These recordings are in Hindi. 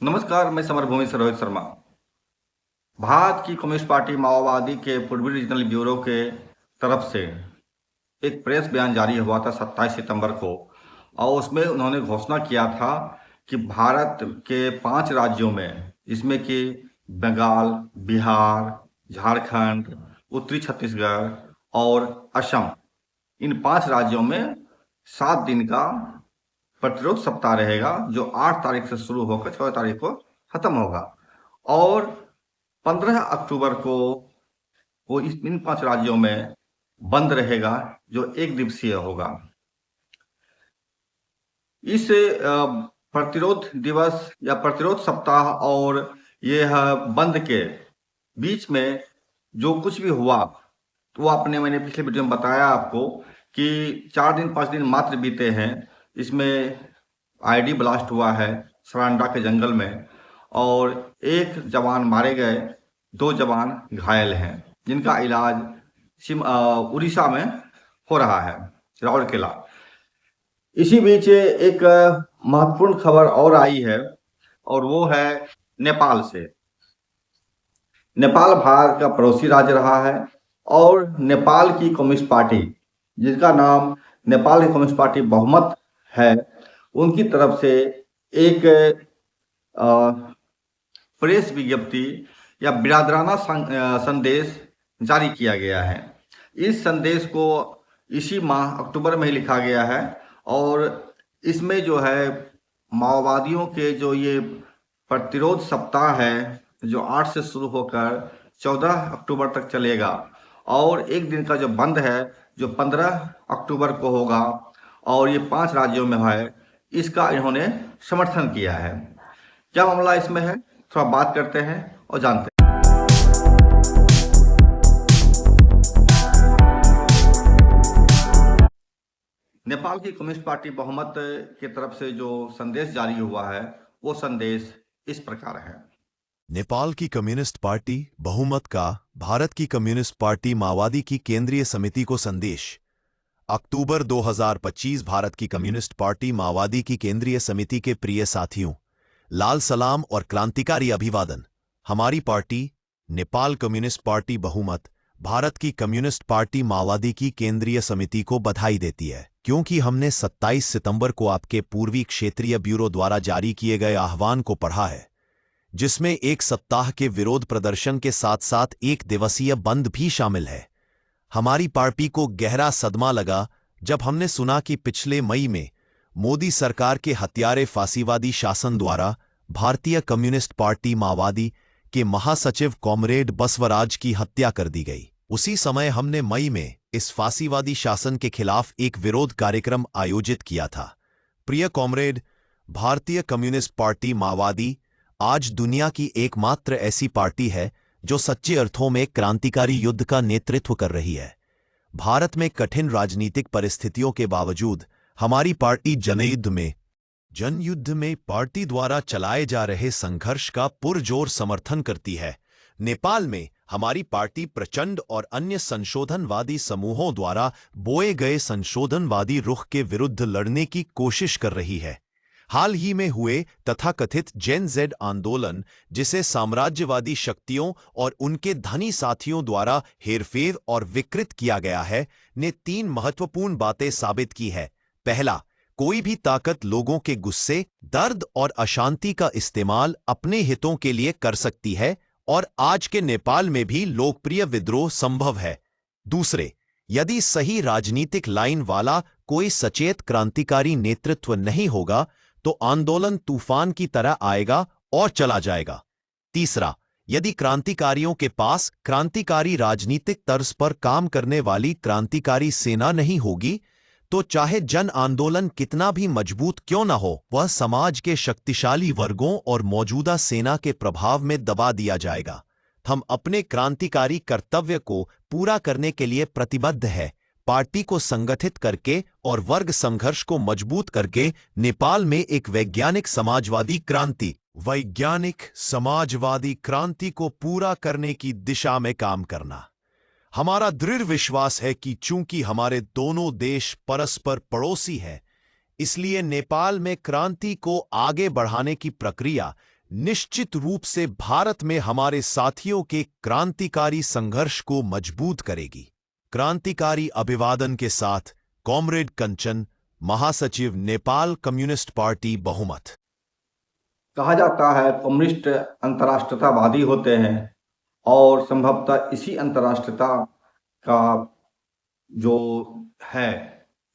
नमस्कार, मैं समरभूमि से रोहित शर्मा। भारत की कम्युनिस्ट पार्टी माओवादी के पूर्वी रीजनल ब्यूरो के तरफ से एक प्रेस बयान जारी हुआ था 27 सितंबर को, और उसमें उन्होंने घोषणा किया था कि भारत के 5 राज्यों में, जिसमें कि बंगाल, बिहार, झारखंड, उत्तरी छत्तीसगढ़ और असम, इन 5 राज्यों में 7 दिन का प्रतिरोध सप्ताह रहेगा, जो 8 तारीख से शुरू होकर 14 तारीख को खत्म होगा। और 15 अक्टूबर को वो इन 5 राज्यों में बंद रहेगा, जो एक दिवसीय होगा। इस प्रतिरोध दिवस या प्रतिरोध सप्ताह और यह बंद के बीच में जो कुछ भी हुआ, तो वो मैंने पिछले वीडियो में बताया आपको कि 4 दिन 5 दिन मात्र बीते हैं। इसमें आईडी ब्लास्ट हुआ है सरांडा के जंगल में, और 1 जवान मारे गए, 2 जवान घायल हैं, जिनका इलाज उड़ीसा में हो रहा है, राउरकेला। इसी बीच एक महत्वपूर्ण खबर और आई है, और वो है नेपाल से। नेपाल भारत का पड़ोसी राज्य रहा है, और नेपाल की कम्युनिस्ट पार्टी, जिसका नाम नेपाल की कम्युनिस्ट पार्टी बहुमत है, उनकी तरफ से एक प्रेस विज्ञप्ति या बिरादराना संदेश जारी किया गया है। इस संदेश को इसी माह अक्टूबर में ही लिखा गया है, और इसमें जो है माओवादियों के जो ये प्रतिरोध सप्ताह है, जो 8 से शुरू होकर 14 अक्टूबर तक चलेगा, और एक दिन का जो बंद है जो 15 अक्टूबर को होगा, और ये 5 राज्यों में है, इसका इन्होंने समर्थन किया है। क्या मामला इसमें है, थोड़ा बात करते हैं और जानते हैं। नेपाल की कम्युनिस्ट पार्टी बहुमत की तरफ से जो संदेश जारी हुआ है, वो संदेश इस प्रकार है। नेपाल की कम्युनिस्ट पार्टी बहुमत का भारत की कम्युनिस्ट पार्टी माओवादी की केंद्रीय समिति को संदेश। अक्टूबर 2025 भारत की कम्युनिस्ट पार्टी माओवादी की केंद्रीय समिति के प्रिय साथियों, लाल सलाम और क्रांतिकारी अभिवादन। हमारी पार्टी नेपाल कम्युनिस्ट पार्टी बहुमत भारत की कम्युनिस्ट पार्टी माओवादी की केंद्रीय समिति को बधाई देती है, क्योंकि हमने 27 सितंबर को आपके पूर्वी क्षेत्रीय ब्यूरो द्वारा जारी किए गए आह्वान को पढ़ा है, जिसमें 1 सप्ताह के विरोध प्रदर्शन के साथ साथ 1 दिवसीय बंद भी शामिल है। हमारी पार्टी को गहरा सदमा लगा जब हमने सुना कि पिछले मई में मोदी सरकार के हत्यारे फांसीवादी शासन द्वारा भारतीय कम्युनिस्ट पार्टी माओवादी के महासचिव कॉमरेड बसवराज की हत्या कर दी गई। उसी समय हमने मई में इस फांसीवादी शासन के खिलाफ एक विरोध कार्यक्रम आयोजित किया था। प्रिय कॉमरेड, भारतीय कम्युनिस्ट पार्टी माओवादी आज दुनिया की एकमात्र ऐसी पार्टी है जो सच्चे अर्थों में क्रांतिकारी युद्ध का नेतृत्व कर रही है। भारत में कठिन राजनीतिक परिस्थितियों के बावजूद हमारी पार्टी जनयुद्ध में पार्टी द्वारा चलाए जा रहे संघर्ष का पुरजोर समर्थन करती है। नेपाल में हमारी पार्टी प्रचंड और अन्य संशोधनवादी समूहों द्वारा बोए गए संशोधनवादी रुख के विरुद्ध लड़ने की कोशिश कर रही है। हाल ही में हुए तथाकथित जेन जेड आंदोलन, जिसे साम्राज्यवादी शक्तियों और उनके धनी साथियों द्वारा हेरफेर और विकृत किया गया है, ने 3 महत्वपूर्ण बातें साबित की है। पहला, कोई भी ताकत लोगों के गुस्से, दर्द और अशांति का इस्तेमाल अपने हितों के लिए कर सकती है, और आज के नेपाल में भी लोकप्रिय विद्रोह संभव है। दूसरे, यदि सही राजनीतिक लाइन वाला कोई सचेत क्रांतिकारी नेतृत्व नहीं होगा तो आंदोलन तूफान की तरह आएगा और चला जाएगा। तीसरा, यदि क्रांतिकारियों के पास क्रांतिकारी राजनीतिक तर्ज पर काम करने वाली क्रांतिकारी सेना नहीं होगी, तो चाहे जन आंदोलन कितना भी मजबूत क्यों न हो, वह समाज के शक्तिशाली वर्गों और मौजूदा सेना के प्रभाव में दबा दिया जाएगा। हम अपने क्रांतिकारी कर्तव्य को पूरा करने के लिए प्रतिबद्ध है। पार्टी को संगठित करके और वर्ग संघर्ष को मजबूत करके नेपाल में एक वैज्ञानिक समाजवादी क्रांति को पूरा करने की दिशा में काम करना। हमारा दृढ़ विश्वास है कि चूंकि हमारे दोनों देश परस्पर पड़ोसी हैं, इसलिए नेपाल में क्रांति को आगे बढ़ाने की प्रक्रिया निश्चित रूप से भारत में हमारे साथियों के क्रांतिकारी संघर्ष को मजबूत करेगी। क्रांतिकारी अभिवादन के साथ कॉमरेड कंचन, महासचिव, नेपाल कम्युनिस्ट पार्टी बहुमत। कहा जाता है कम्युनिस्ट अंतर्राष्ट्रीयतावादी होते हैं और संभवतः इसी अंतर्राष्ट्रीयता का जो है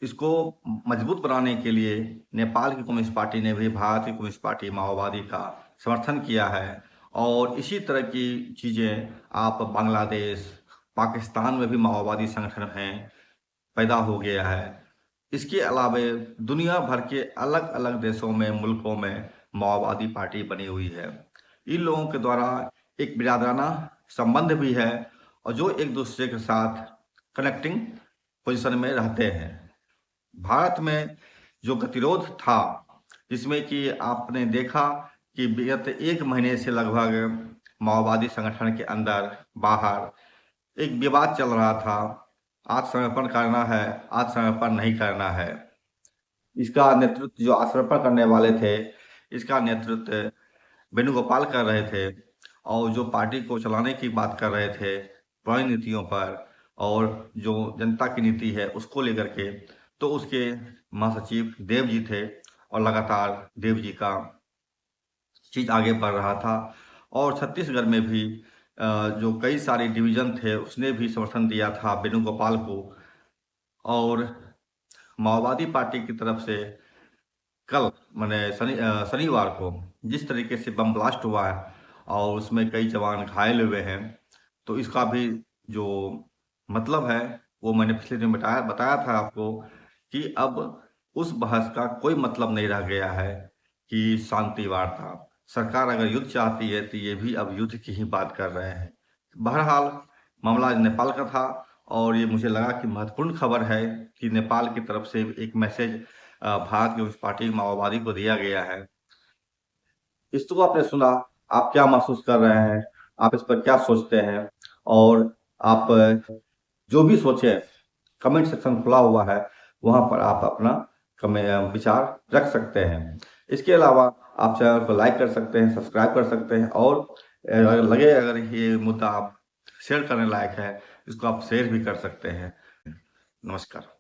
इसको मजबूत बनाने के लिए नेपाल की कम्युनिस्ट पार्टी ने भी भारत की कम्युनिस्ट पार्टी माओवादी का समर्थन किया है। और इसी तरह की चीज़ें आप बांग्लादेश, पाकिस्तान में भी माओवादी संगठन हैं, पैदा हो गया है। इसके अलावा दुनिया भर के अलग अलग देशों में, मुल्कों में माओवादी पार्टी बनी हुई है। इन लोगों के द्वारा एक बिरादराना संबंध भी है और जो एक दूसरे के साथ कनेक्टिंग पोजीशन में रहते हैं। भारत में जो गतिरोध था, जिसमें कि आपने देखा कि विगत 1 महीने से लगभग माओवादी संगठन के अंदर बाहर एक विवाद चल रहा था, आत्मसमर्पण करना है, आत्मसमर्पण नहीं करना है। इसका नेतृत्व जो आत्मसमर्पण करने वाले थे, इसका नेतृत्व वेणुगोपाल कर रहे थे और जो पार्टी को चलाने की बात कर रहे थे पुरानी नीतियों पर और जो जनता की नीति है उसको लेकर के, तो उसके महासचिव देव जी थे और लगातार देव जी का चीज आगे बढ़ रहा था। और छत्तीसगढ़ में भी जो कई सारे डिवीजन थे उसने भी समर्थन दिया था वेणुगोपाल को। और माओवादी पार्टी की तरफ से कल मैंने शनिवार को जिस तरीके से बम ब्लास्ट हुआ है और उसमें कई जवान घायल हुए हैं, तो इसका भी जो मतलब है वो मैंने पिछले दिन बताया था आपको कि अब उस बहस का कोई मतलब नहीं रह गया है कि शांति वार्ता। सरकार अगर युद्ध चाहती है तो ये भी अब युद्ध की ही बात कर रहे हैं। बहरहाल मामला नेपाल का था और ये मुझे लगा कि महत्वपूर्ण खबर है कि नेपाल की तरफ से एक मैसेज भारत की उस पार्टी माओवादी को दिया गया है। इसको आपने सुना, आप क्या महसूस कर रहे हैं, आप इस पर क्या सोचते हैं? और आप जो भी सोचे, कमेंट सेक्शन खुला हुआ है, वहां पर आप अपना विचार रख सकते हैं। इसके अलावा आप चैनल को लाइक कर सकते हैं, सब्सक्राइब कर सकते हैं और अगर ये मुद्दा आप शेयर करने लायक है, इसको आप शेयर भी कर सकते हैं। नमस्कार।